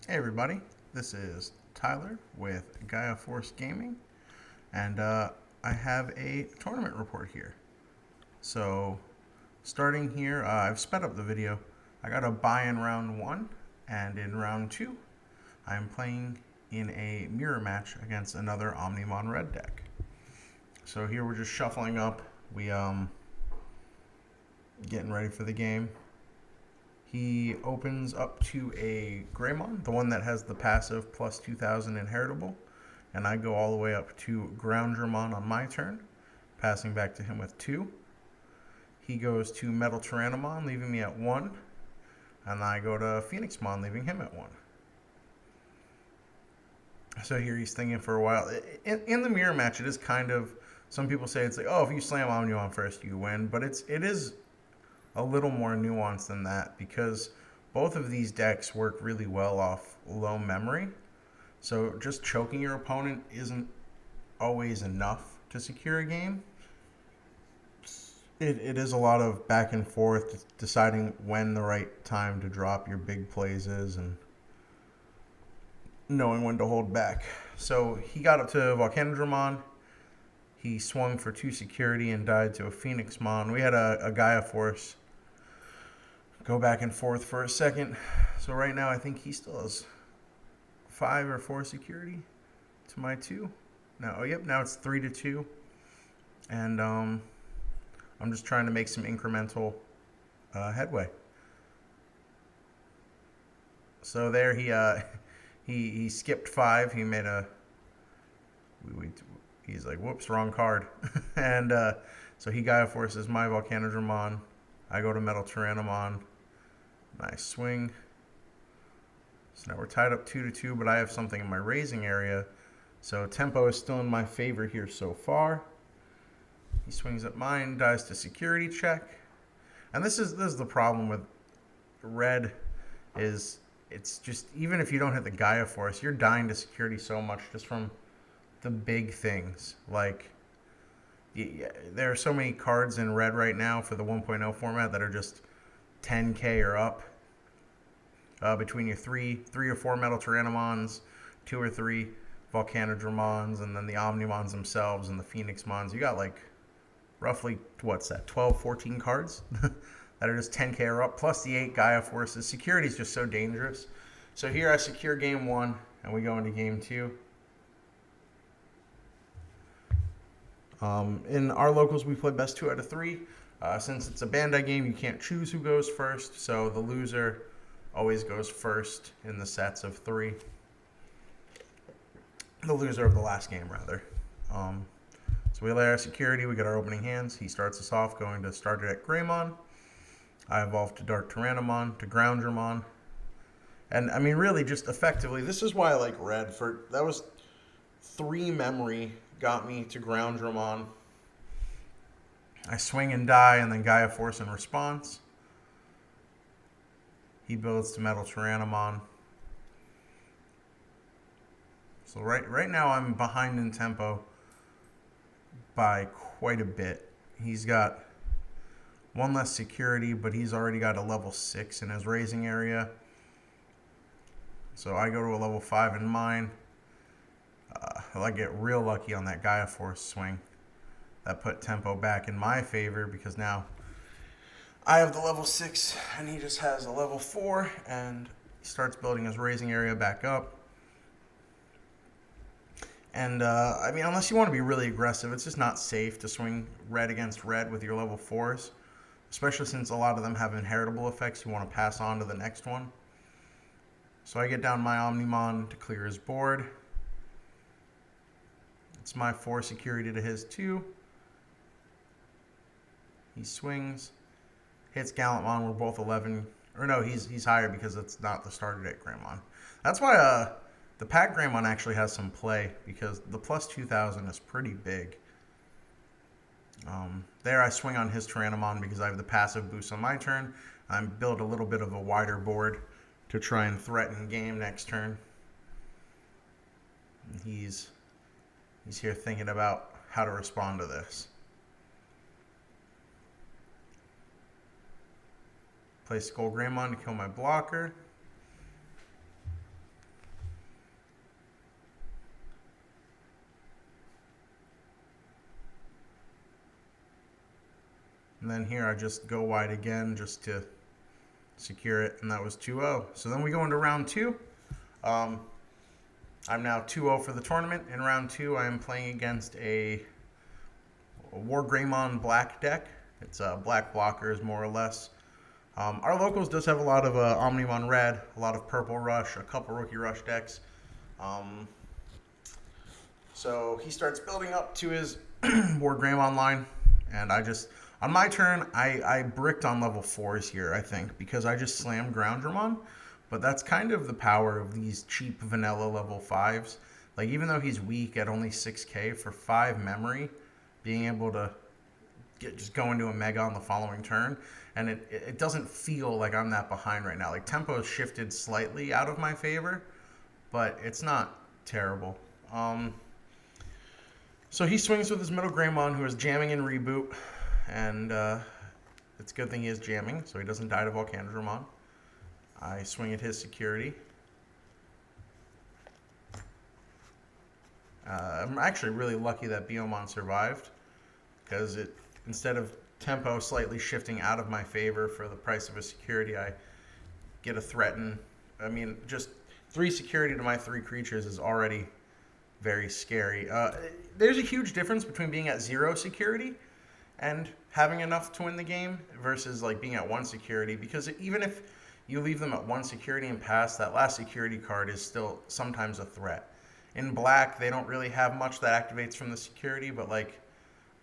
Hey everybody, this is Tyler with Gaia Force Gaming, and I have a tournament report here. So, starting here, I've sped up the video. I got a bye in round 1, and in round 2, I'm playing in a mirror match against another Omnimon Red deck. So here we're just shuffling up. We getting ready for the game. He opens up to a Greymon, the one that has the passive plus 2000 inheritable, and I go all the way up to Groundramon on my turn, passing back to him with 2. He goes to Metal Tyrannomon, leaving me at 1, and I go to Phoenixmon, leaving him at 1. So here he's thinking for a while. In the mirror match, it is kind of, some people say it's like, oh, if you slam Omnimon first, you win, but it is a little more nuanced than that because both of these decks work really well off low memory. So just choking your opponent isn't always enough to secure a game. It is a lot of back and forth, deciding when the right time to drop your big plays is and knowing when to hold back. So he got up to Volcanodramon. He swung for 2 security and died to a Phoenixmon. We had a Gaia Force go back and forth for a second. So right now I think he still has 5 or 4 security to my 2. Now it's 3-2. And I'm just trying to make some incremental headway. So there he skipped 5. He made he's like, whoops, wrong card. And so he Gaia Forces my Volcanodramon. I go to Metal Tyrannomon. Nice swing. So now we're tied up 2-2, but I have something in my raising area. So tempo is still in my favor here so far. He swings at mine, dies to security check. And this is the problem with red is it's just, even if you don't hit the Gaia Force, you're dying to security so much just from the big things. Like, there are so many cards in red right now for the 1.0 format that are just 10k or up. Between your three or 4 Metal Tyrannomons, 2 or 3 Volcanodramons, and then the Omnimons themselves and the Phoenixmons. You got like roughly, what's that, 12, 14 cards that are just 10k or up, plus the 8 Gaia Forces. Security is just so dangerous. So here I secure game 1, and we go into game 2. In our locals, we play best 2 out of 3. Since it's a Bandai game, you can't choose who goes first, so the loser always goes first in the sets of 3. The loser of the last game, rather. So we lay our security, we get our opening hands. He starts us off going to Starter Deck Greymon. I evolve to Dark Tyrannomon, to Groundramon. And, I mean, really, just effectively, this is why I like red. That was 3 memory, got me to Groundramon. I swing and die, and then Gaia Force in response. He builds to Metal Tyrannomon. So right now I'm behind in tempo by quite a bit. He's got 1 less security, but he's already got a level 6 in his raising area. So I go to a level 5 in mine. I get real lucky on that Gaia Force swing. That put tempo back in my favor because now I have the level 6 and he just has a level 4, and he starts building his raising area back up. And I mean, unless you want to be really aggressive, it's just not safe to swing red against red with your level 4s, especially since a lot of them have inheritable effects you want to pass on to the next one. So I get down my Omnimon to clear his board. It's my 4 security to his 2. He swings, hits Gallantmon. We're both 11. Or no, he's higher because it's not the starter deck Greymon. That's why the pack Greymon actually has some play, because the plus 2000 is pretty big. There I swing on his Tyrannomon because I have the passive boost on my turn. I build a little bit of a wider board to try and threaten game next turn. And he's here thinking about how to respond to this. Play Skull Greymon to kill my blocker. And then here I just go wide again just to secure it, and that was 2-0. So then we go into round 2. I'm now 2-0 for the tournament. In round 2, I am playing against a War Greymon black deck. It's black blockers, more or less. Our locals does have a lot of Omnimon red, a lot of purple rush, a couple rookie rush decks. So he starts building up to his War Greymon line, and I just, on my turn, I bricked on level 4s here, I think, because I just slammed Groundramon. But that's kind of the power of these cheap vanilla level 5s. Like, even though he's weak at only 6k, for 5 memory, being able to just go into a mega on the following turn, and it doesn't feel like I'm that behind right now. Like, tempo shifted slightly out of my favor, but it's not terrible. So he swings with his middle Greymon, who is jamming in reboot, and it's a good thing he is jamming, so he doesn't die to Volcanodramon. I swing at his security. I'm actually really lucky that Biomon survived, because instead of tempo slightly shifting out of my favor for the price of a security, I get a threaten. I mean, just 3 security to my 3 creatures is already very scary. There's a huge difference between being at 0 security and having enough to win the game versus like being at 1 security, because even if you leave them at 1 security and pass, that last security card is still sometimes a threat. In black, they don't really have much that activates from the security, but like,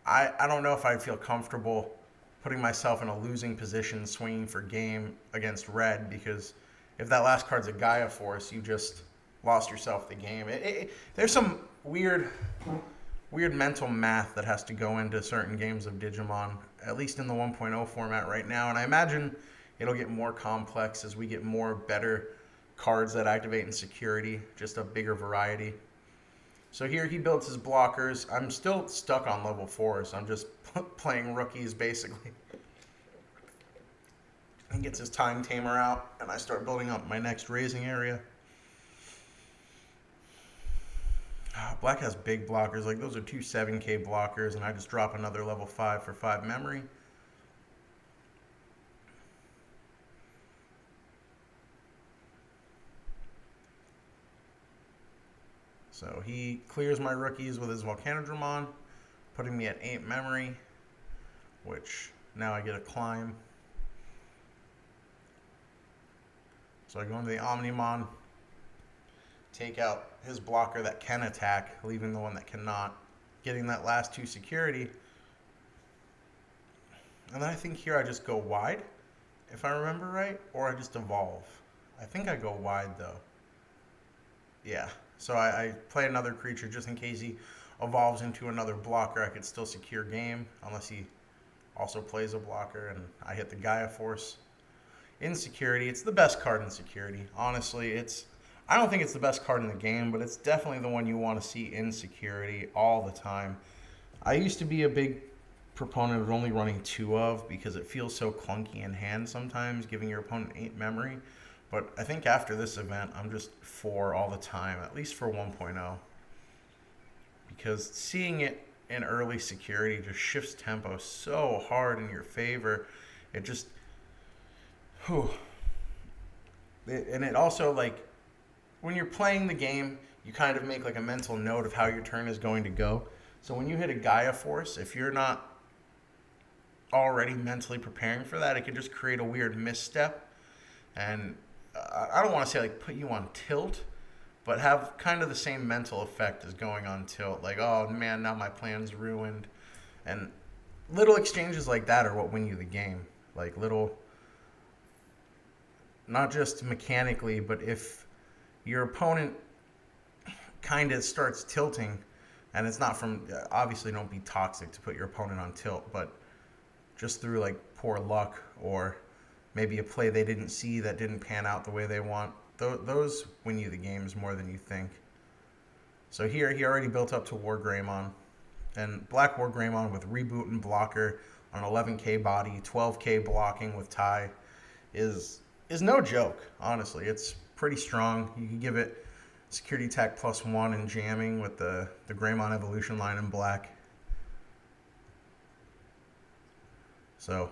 I don't know if I'd feel comfortable putting myself in a losing position swinging for game against red, because if that last card's a Gaia Force, you just lost yourself the game. There's some weird mental math that has to go into certain games of Digimon, at least in the 1.0 format right now, and I imagine it'll get more complex as we get more better cards that activate in security, just a bigger variety. So here he builds his blockers. I'm still stuck on level 4, so I'm just playing rookies basically. He gets his Time Tamer out, and I start building up my next raising area. Black has big blockers, like those are 2 7k blockers, and I just drop another level 5 for 5 memory. So he clears my rookies with his Volcanodramon, putting me at 8 memory, which now I get a climb. So I go into the Omnimon, take out his blocker that can attack, leaving the one that cannot, getting that last 2 security. And then I think here I just go wide, if I remember right, or I just evolve. I think I go wide though. Yeah. So I play another creature just in case he evolves into another blocker. I could still secure game unless he also plays a blocker, and I hit the Gaia Force. In security, it's the best card in security. Honestly, I don't think it's the best card in the game, but it's definitely the one you want to see in security all the time. I used to be a big proponent of only running 2 of, because it feels so clunky in hand sometimes, giving your opponent 8 memory. But I think after this event, I'm just 4 all the time, at least for 1.0. Because seeing it in early security just shifts tempo so hard in your favor. It just... Whew. And it also, like, when you're playing the game, you kind of make like a mental note of how your turn is going to go. So when you hit a Gaia Force, if you're not already mentally preparing for that, it could just create a weird misstep. And I don't want to say like put you on tilt, but have kind of the same mental effect as going on tilt. Like, oh man, now my plan's ruined. And little exchanges like that are what win you the game. Like little, not just mechanically, but if your opponent kind of starts tilting, and it's not from, obviously don't be toxic to put your opponent on tilt, but just through like poor luck or maybe a play they didn't see that didn't pan out the way they want, those win you the games more than you think. So here he already built up to War Greymon, and Black War Greymon with reboot and blocker on 11k body, 12k blocking with tie is no joke, honestly. It's pretty strong. You can give it security attack +1 and jamming with the Greymon evolution line in black. So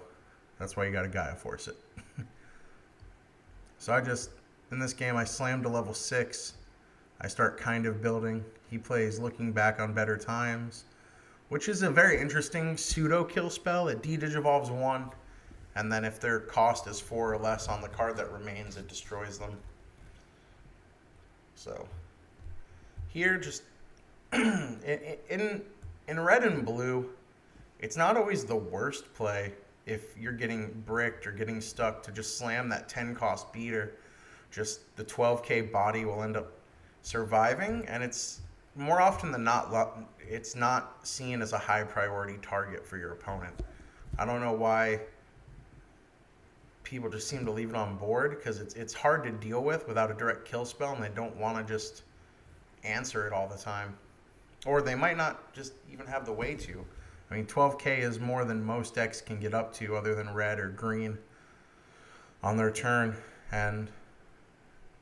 that's why you got to Gaia Force it. So in this game, I slammed to level 6. I start kind of building. He plays Looking Back on Better Times, which is a very interesting pseudo kill spell. It de-digivolves 1, and then if their cost is 4 or less on the card that remains, it destroys them. So here, just in red and blue, it's not always the worst play if you're getting bricked or getting stuck to just slam that 10 cost beater. Just the 12k body will end up surviving, and it's more often than not, it's not seen as a high priority target for your opponent. I don't know why people just seem to leave it on board, because it's hard to deal with without a direct kill spell, and they don't want to just answer it all the time. Or they might not just even have the way to. I mean, 12k is more than most decks can get up to other than red or green on their turn. And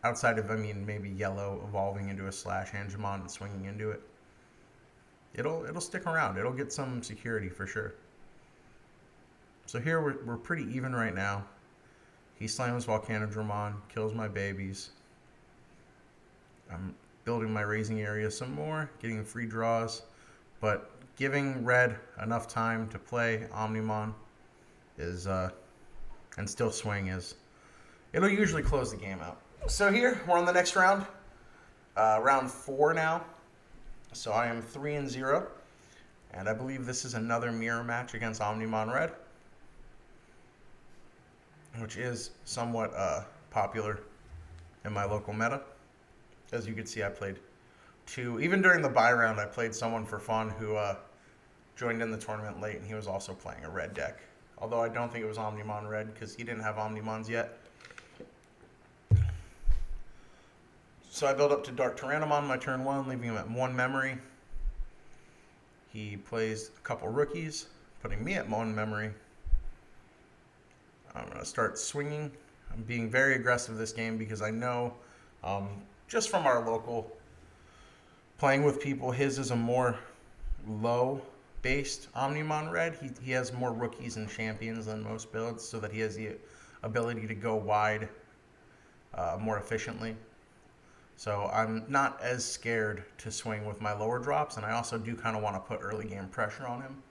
outside of, maybe yellow evolving into a slash Angemon and swinging into it, it'll stick around. It'll get some security for sure. So here we're pretty even right now. He slams Volcanodramon, kills my babies. I'm building my raising area some more, getting free draws, but giving red enough time to play Omnimon is, and still swing is, it'll usually close the game out. So here, we're on the next round, round 4 now. So I am 3-0, and I believe this is another mirror match against Omnimon Red, which is somewhat popular in my local meta. As you can see, I played 2. Even during the bye round, I played someone for fun who joined in the tournament late, and he was also playing a red deck. Although I don't think it was Omnimon Red, because he didn't have Omnimons yet. So I build up to Dark Tyrannomon my turn 1, leaving him at 1 memory. He plays a couple rookies, putting me at 1 memory. I'm going to start swinging. I'm being very aggressive this game because I know, just from our local playing with people, his is a more low-based Omnimon Red. He has more rookies and champions than most builds, so that he has the ability to go wide more efficiently. So I'm not as scared to swing with my lower drops, and I also do kind of want to put early game pressure on him.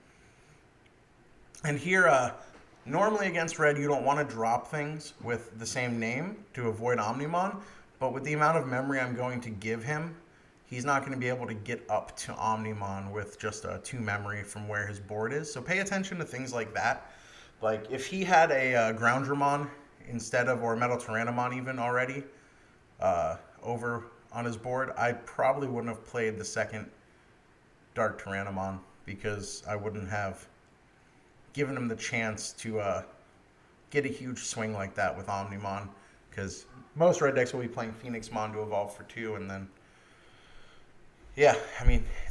And here, normally against red, you don't want to drop things with the same name to avoid Omnimon, but with the amount of memory I'm going to give him, he's not going to be able to get up to Omnimon with just a 2 memory from where his board is. So pay attention to things like that. Like if he had a Groundramon instead of, or Metal Tyrannomon even already, over on his board, I probably wouldn't have played the second Dark Tyrannomon, because I wouldn't have given him the chance to get a huge swing like that with Omnimon, because most red decks will be playing Phoenixmon to evolve for 2, and then, yeah,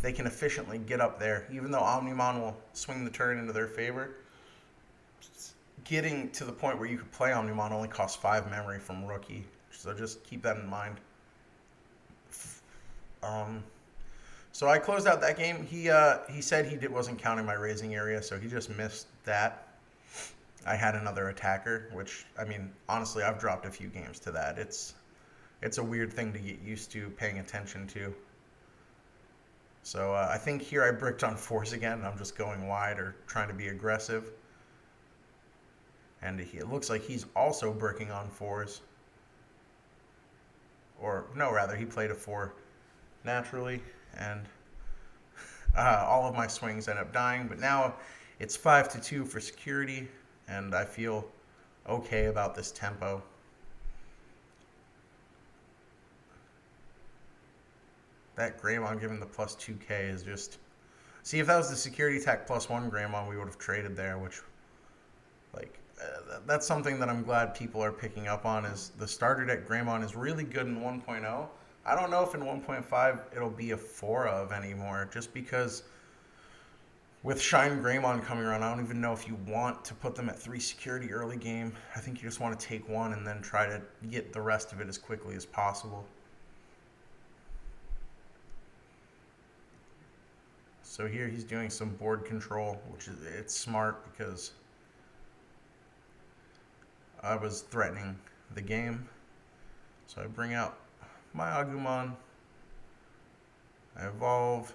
they can efficiently get up there. Even though Omnimon will swing the turn into their favor, getting to the point where you could play Omnimon only costs 5 memory from rookie, so just keep that in mind. So I closed out that game. He said he wasn't counting my raising area, so he just missed that. I had another attacker, which, honestly, I've dropped a few games to that. It's a weird thing to get used to paying attention to. So I think here I bricked on 4s again, and I'm just going wide or trying to be aggressive. And it looks like he's also bricking on 4s. Or, no, rather, he played a 4 naturally, and all of my swings end up dying. But now it's 5-2 for security, and I feel okay about this tempo. That Greymon giving the plus 2k is just... See, if that was the security attack plus 1 Greymon, we would have traded there, which, that's something that I'm glad people are picking up on, is the starter deck Greymon is really good in 1.0. I don't know if in 1.5 it'll be a 4 of anymore, just because with Shine Greymon coming around, I don't even know if you want to put them at 3 security early game. I think you just want to take 1 and then try to get the rest of it as quickly as possible. So here he's doing some board control, which it's smart, because I was threatening the game. So I bring out my Agumon. I evolve.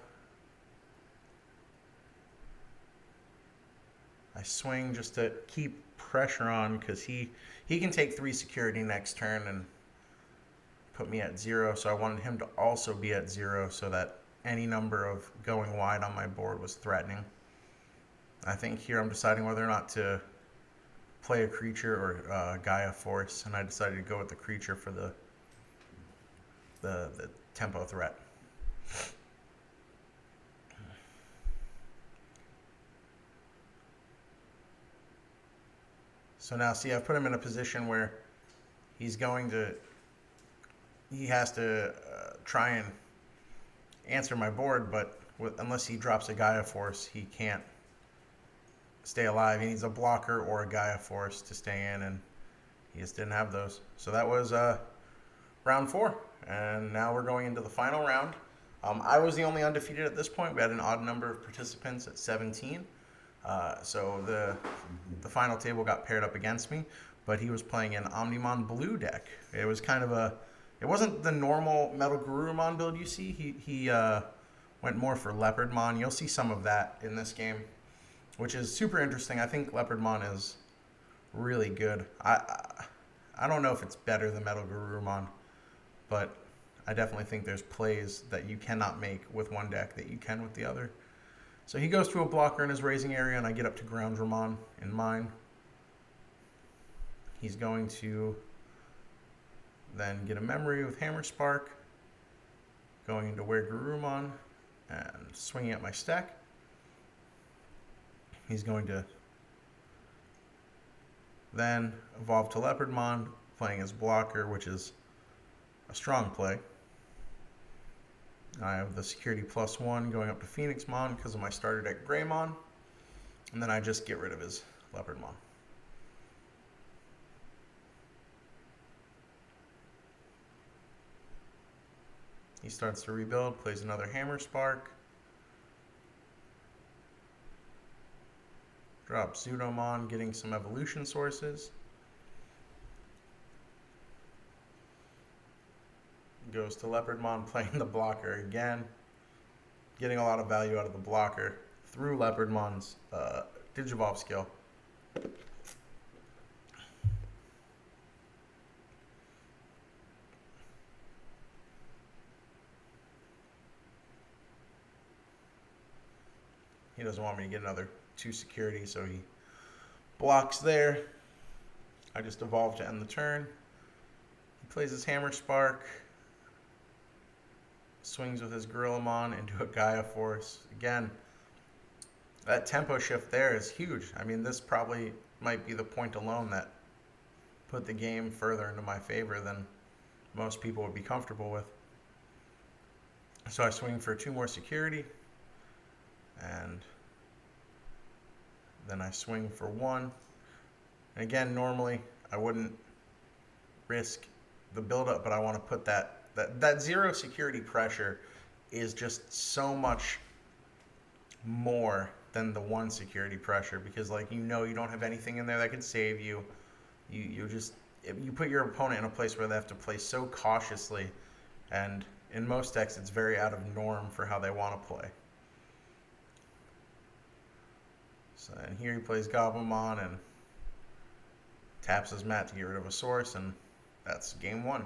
I swing just to keep pressure on because he can take 3 security next turn and put me at 0. So I wanted him to also be at 0 so that any number of going wide on my board was threatening. I think here I'm deciding whether or not to play a creature or Gaia Force, and I decided to go with the creature for the tempo threat. So now, see, I've put him in a position where he has to try and answer my board, but unless he drops a Gaia Force, he can't stay alive. He needs a blocker or a Gaia Force to stay in, and he just didn't have those. So that was round 4, and now we're going into the final round. I was the only undefeated at this point. We had an odd number of participants at 17. So the final table got paired up against me, but he was playing an Omnimon blue deck. It was kind of it wasn't the normal Metal Garurumon build you see. He went more for Leopardmon. You'll see some of that in this game, which is super interesting. I think Leopardmon is really good. I don't know if it's better than Metal Garurumon, but I definitely think there's plays that you cannot make with one deck that you can with the other. So he goes to a blocker in his raising area, and I get up to Groundramon in mine. He's going to then get a memory with Hammer Spark, going into Where Garurumon, and swinging at my stack. He's going to then evolve to Leopardmon, playing his blocker, which is a strong play. I have the security +1 going up to Phoenixmon because of my starter deck Greymon. And then I just get rid of his Leopardmon. He starts to rebuild, plays another Hammer Spark. Drops Zudomon, getting some evolution sources. Goes to Leopardmon, playing the blocker again. Getting a lot of value out of the blocker through Leopardmon's Digivolve skill. He doesn't want me to get another 2 security, so he blocks there. I just evolve to end the turn. He plays his Hammer Spark. Swings with his Gorillamon into a Gaia Force. Again, that tempo shift there is huge. I mean, this probably might be the point alone that put the game further into my favor than most people would be comfortable with. So I swing for 2 more security, and then I swing for 1. And again, normally I wouldn't risk the buildup, but I want to put that 0 security pressure is just so much more than the 1 security pressure, because you don't have anything in there that could save you. You put your opponent in a place where they have to play so cautiously, and in most decks it's very out of norm for how they want to play. So and here he plays Goblimon and taps his mat to get rid of a source, and that's game 1.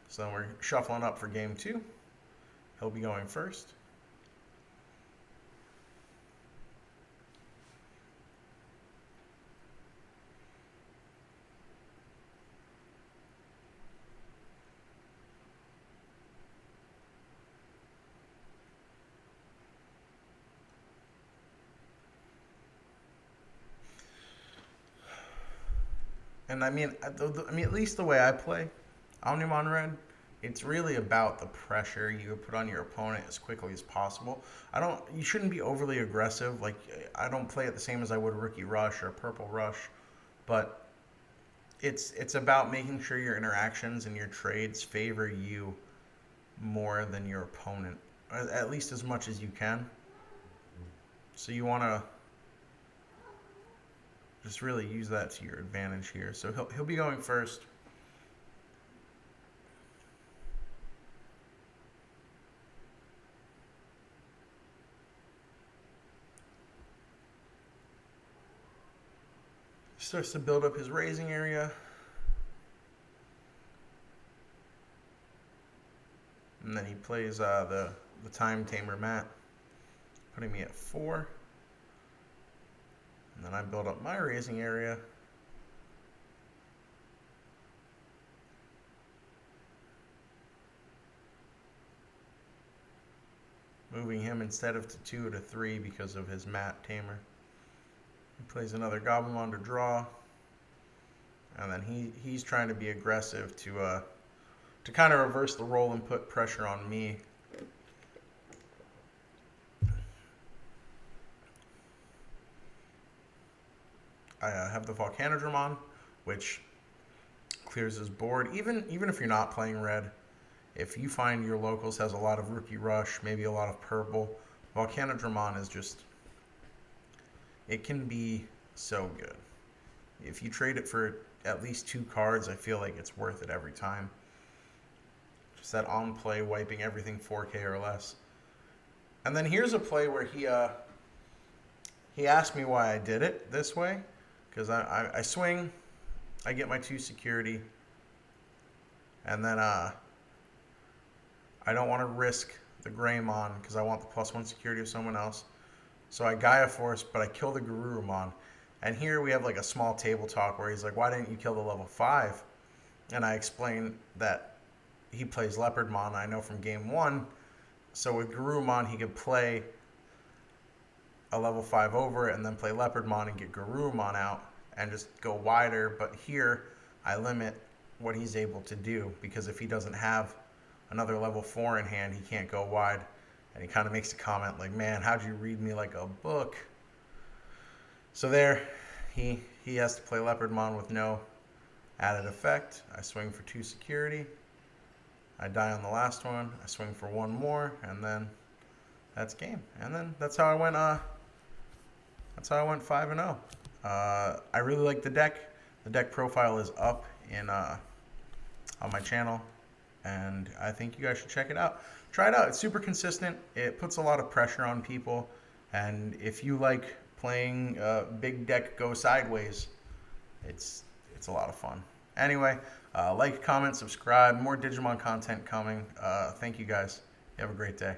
So we're shuffling up for game 2. He'll be going first. And I mean, at least the way I play Omnimon Red, it's really about the pressure you put on your opponent as quickly as possible. You shouldn't be overly aggressive. I don't play it the same as I would Rookie Rush or Purple Rush, but it's about making sure your interactions and your trades favor you more than your opponent, at least as much as you can. So you want to just really use that to your advantage here. So he'll be going first. Starts to build up his raising area. And then he plays the Time Tamer mat, putting me at 4. And then I build up my raising area. Moving him instead of to 2 to 3 because of his mat tamer. He plays another Goblimon to draw. And then he's trying to be aggressive to kind of reverse the role and put pressure on me. I have the Volcanodramon, which clears his board. Even if you're not playing red, if you find your locals has a lot of Rookie Rush, maybe a lot of purple, Volcanodramon is just, it can be so good. If you trade it for at least 2 cards, I feel like it's worth it every time. Just that on play, wiping everything 4K or less. And then here's a play where he asked me why I did it this way. Because I swing, I get my 2 security, and then I don't want to risk the Greymon because I want the +1 security of someone else. So I Gaia Force, but I kill the Garurumon. And here we have like a small table talk where he's like, why didn't you kill the level 5? And I explain that he plays Leopardmon, I know from game 1. So with Garurumon, he could play a level 5 over it and then play Leopardmon and get Garurumon out and just go wider. But here I limit what he's able to do because if he doesn't have another level 4 in hand, he can't go wide. And he kind of makes a comment like, man, how'd you read me like a book? So there, he has to play Leopardmon with no added effect. I swing for 2 security. I die on the last one. I swing for 1 more, and then that's game. And then that's how I went. That's how I went 5-0. I really like the deck. The deck profile is up on my channel, and I think you guys should check it out. Try it out. It's super consistent. It puts a lot of pressure on people, and if you like playing big deck go sideways, it's a lot of fun. Anyway, like, comment, subscribe. More Digimon content coming. Thank you guys. You have a great day.